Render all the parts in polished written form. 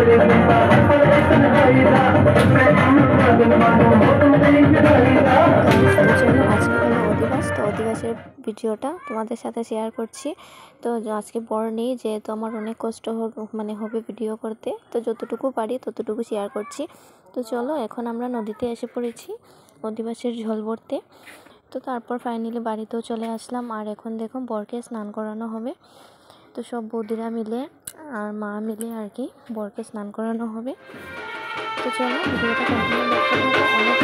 চলো আজকে হলো অধিবাস, তো অধিবাসের ভিডিওটা তোমাদের সাথে শেয়ার করছি। তো আজকে বড় নেই, যেহেতু আমার অনেক কষ্ট হবে ভিডিও করতে, তো যতটুকু পারি ততটুকু শেয়ার করছি। তো চলো এখন আমরা নদীতে এসে পড়েছি অধিবাসের ঝোল ভরতে। তো তারপর ফাইনালি বাড়িতেও চলে আসলাম। আর এখন দেখো বরকে স্নান করানো হবে। তো সব বৌদিরা মিলে আর মা মিলে আর কি বরকে স্নান করানো হবে। তো চলো ভিডিওটা কন্টিনিউ দেখতে থাকো। অনেক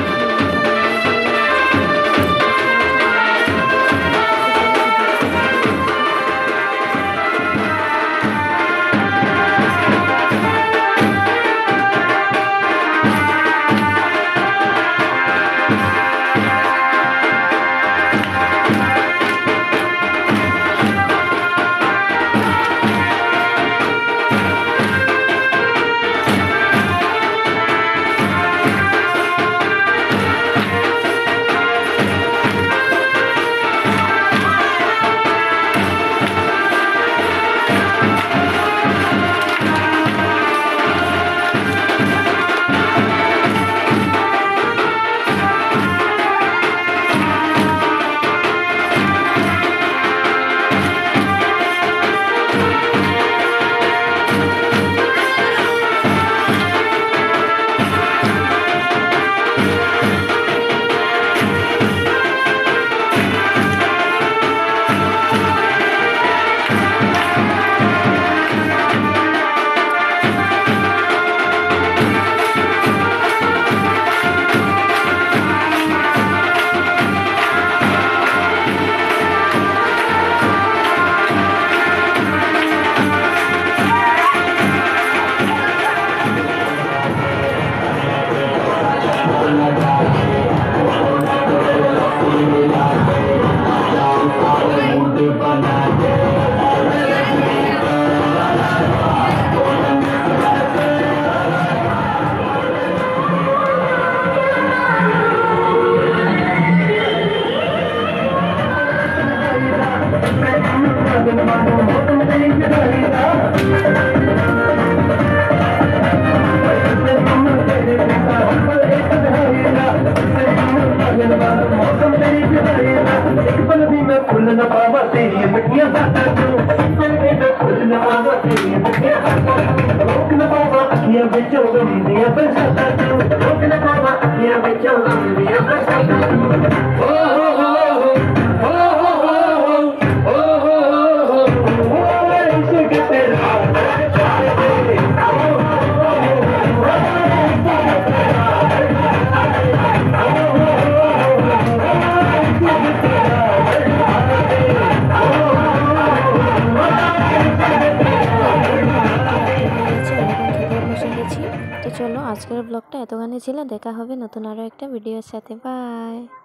তো চলো আজকের ব্লগটা এতখানি ছিল। দেখা হবে নতুন আরও একটা ভিডিওর সাথে। বাই।